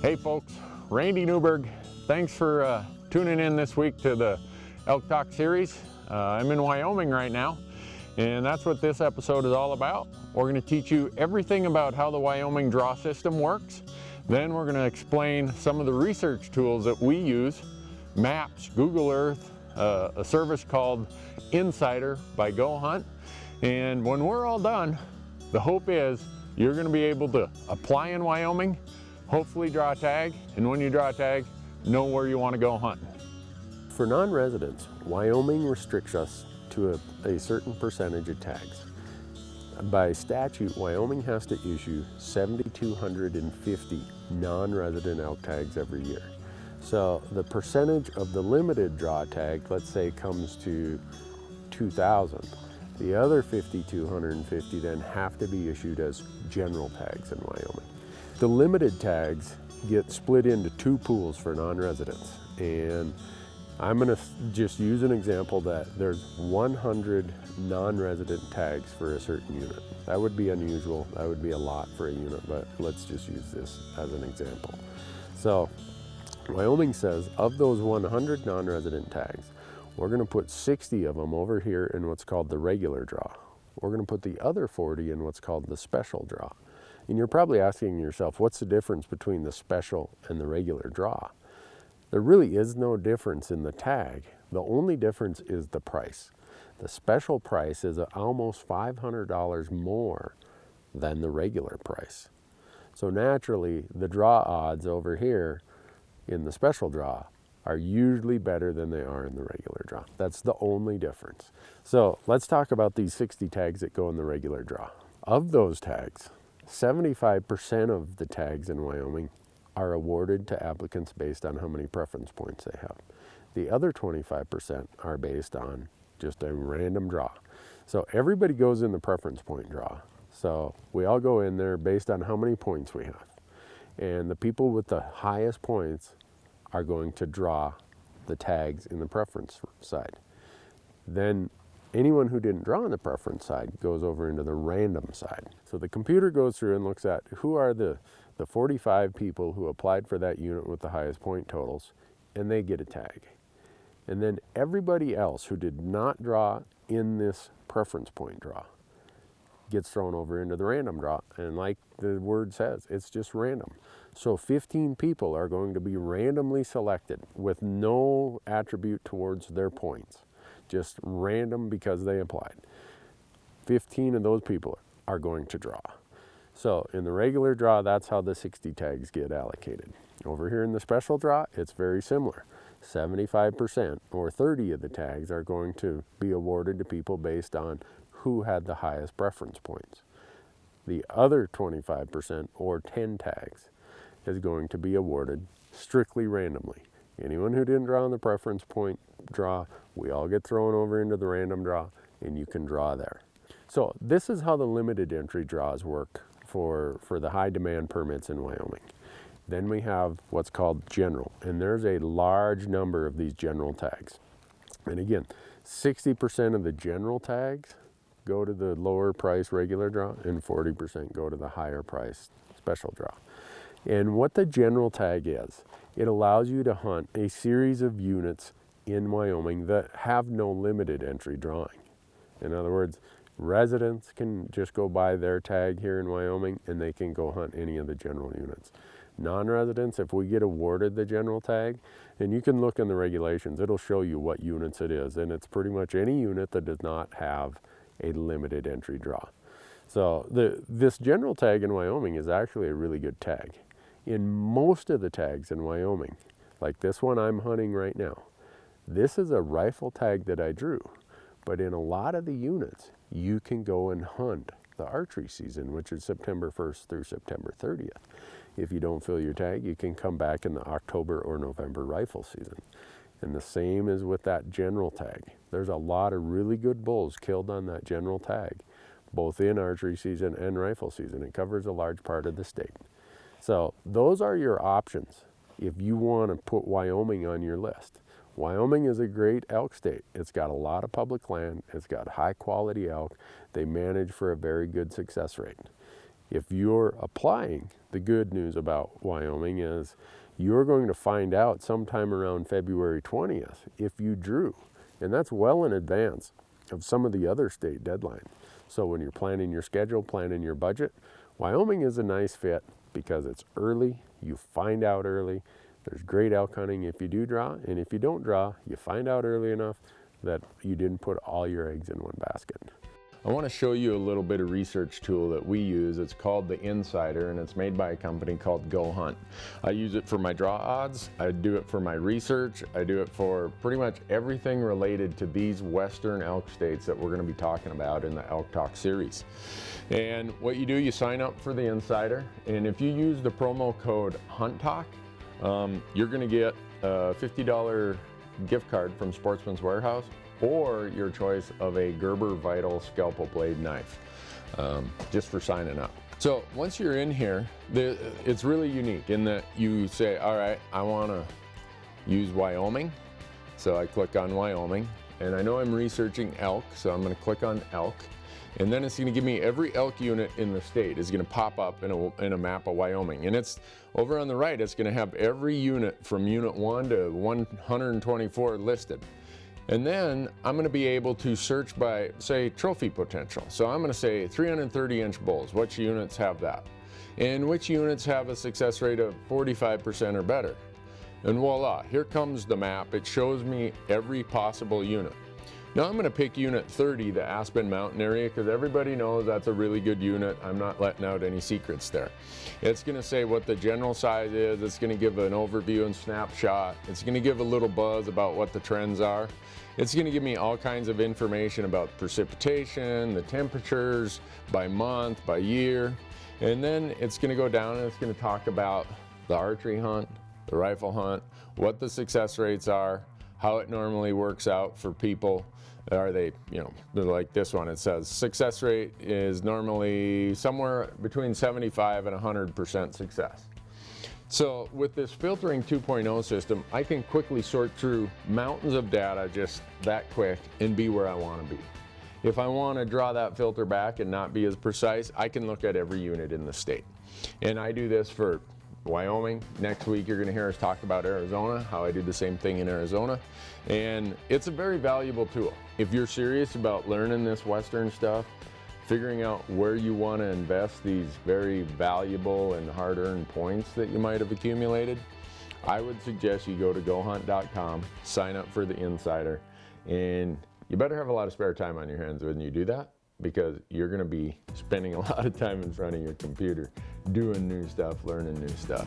Hey folks, Randy Newberg. Thanks for tuning in this week to the Elk Talk series. I'm in Wyoming right now, and that's what this episode is all about. We're going to teach you everything about how the Wyoming draw system works. Then we're going to explain some of the research tools that we use, maps, Google Earth, a service called Insider by goHUNT. And when we're all done, the hope is you're going to be able to apply in Wyoming, hopefully draw a tag, and when you draw a tag, know where you want to go hunt. For non-residents, Wyoming restricts us to a certain percentage of tags. By statute, Wyoming has to issue 7,250 non-resident elk tags every year. So the percentage of the limited draw tag, let's say, comes to 2,000. The other 5,250 then have to be issued as general tags in Wyoming. The limited tags get split into two pools for non-residents, and I'm going to just use an example that there's 100 non-resident tags for a certain unit. That would be unusual, that would be a lot for a unit, but let's just use this as an example. So Wyoming says of those 100 non-resident tags, we're going to put 60 of them over here in what's called the regular draw. We're going to put the other 40 in what's called the special draw. And you're probably asking yourself, what's the difference between the special and the regular draw? There really is no difference in the tag. The only difference is the price. The special price is almost $500 more than the regular price. So naturally, the draw odds over here in the special draw are usually better than they are in the regular draw. That's the only difference. So let's talk about these 60 tags that go in the regular draw. Of those tags, 75% of the tags in Wyoming are awarded to applicants based on how many preference points they have. The other 25% are based on just a random draw. So everybody goes in the preference point draw. So we all go in there based on how many points we have. And the people with the highest points are going to draw the tags in the preference side. Then anyone who didn't draw on the preference side goes over into the random side. So the computer goes through and looks at who are the 45 people who applied for that unit with the highest point totals, and they get a tag. And then everybody else who did not draw in this preference point draw gets thrown over into the random draw. And like the word says, it's just random. So 15 people are going to be randomly selected with no attribute towards their points. Just random because they applied. 15 of those people are going to draw. So in the regular draw, that's how the 60 tags get allocated. Over here in the special draw, it's very similar. 75% or 30 of the tags are going to be awarded to people based on who had the highest preference points. The other 25% or 10 tags is going to be awarded strictly randomly. Anyone who didn't draw on the preference point draw, we all get thrown over into the random draw, and you can draw there. So this is how the limited entry draws work for the high demand permits in Wyoming. Then we have what's called general, and there's a large number of these general tags. And again, 60% of the general tags go to the lower price regular draw, and 40% go to the higher price special draw. And what the general tag is, it allows you to hunt a series of units in Wyoming that have no limited entry drawing. In other words, residents can just go buy their tag here in Wyoming and they can go hunt any of the general units. Non-residents, if we get awarded the general tag, and you can look in the regulations, it'll show you what units it is, and it's pretty much any unit that does not have a limited entry draw. So this general tag in Wyoming is actually a really good tag. In most of the tags in Wyoming, like this one I'm hunting right now, this is a rifle tag that I drew, but in a lot of the units, you can go and hunt the archery season, which is September 1st through September 30th. If you don't fill your tag, you can come back in the October or November rifle season. And the same is with that general tag. There's a lot of really good bulls killed on that general tag, both in archery season and rifle season. It covers a large part of the state. So those are your options if you want to put Wyoming on your list. Wyoming is a great elk state. It's got a lot of public land. It's got high quality elk. They manage for a very good success rate. If you're applying, the good news about Wyoming is you're going to find out sometime around February 20th if you drew. And that's well in advance of some of the other state deadlines. So when you're planning your schedule, planning your budget, Wyoming is a nice fit because it's early, you find out early. There's great elk hunting if you do draw, and if you don't draw, you find out early enough that you didn't put all your eggs in one basket. I want to show you a little bit of research tool that we use. It's called the Insider, and it's made by a company called goHUNT. I use it for my draw odds, I do it for my research, I do it for pretty much everything related to these western elk states that we're going to be talking about in the Elk Talk series. And what you do, you sign up for the Insider, and if you use the promo code HUNTTalk, you're going to get a $50 gift card from Sportsman's Warehouse, or your choice of a Gerber Vital scalpel blade knife, just for signing up. So once you're in here, it's really unique in that you say, all right, I want to use Wyoming. So I click on Wyoming, and I know I'm researching elk, so I'm going to click on elk. And then it's going to give me every elk unit in the state is going to pop up in a map of Wyoming. And it's over on the right, it's going to have every unit from unit 1 to 124 listed. And then I'm going to be able to search by, say, trophy potential. So I'm going to say 330-inch bulls. Which units have that? And which units have a success rate of 45% or better? And voila, here comes the map. It shows me every possible unit. Now I'm going to pick unit 30, the Aspen Mountain area, because everybody knows that's a really good unit. I'm not letting out any secrets there. It's going to say what the general size is. It's going to give an overview and snapshot. It's going to give a little buzz about what the trends are. It's going to give me all kinds of information about precipitation, the temperatures, by month, by year. And then it's going to go down and it's going to talk about the archery hunt, the rifle hunt, what the success rates are, how it normally works out for people. Are they, like this one, it says success rate is normally somewhere between 75 and 100% success. So with this filtering 2.0 system, I can quickly sort through mountains of data just that quick and be where I want to be. If I want to draw that filter back and not be as precise, I can look at every unit in the state. And I do this for Wyoming. Next week you're going to hear us talk about Arizona, how I do the same thing in Arizona. And it's a very valuable tool. If you're serious about learning this Western stuff, figuring out where you want to invest these very valuable and hard-earned points that you might have accumulated, I would suggest you go to goHUNT.com, sign up for the Insider, and you better have a lot of spare time on your hands when you do that, because you're going to be spending a lot of time in front of your computer doing new stuff, learning new stuff.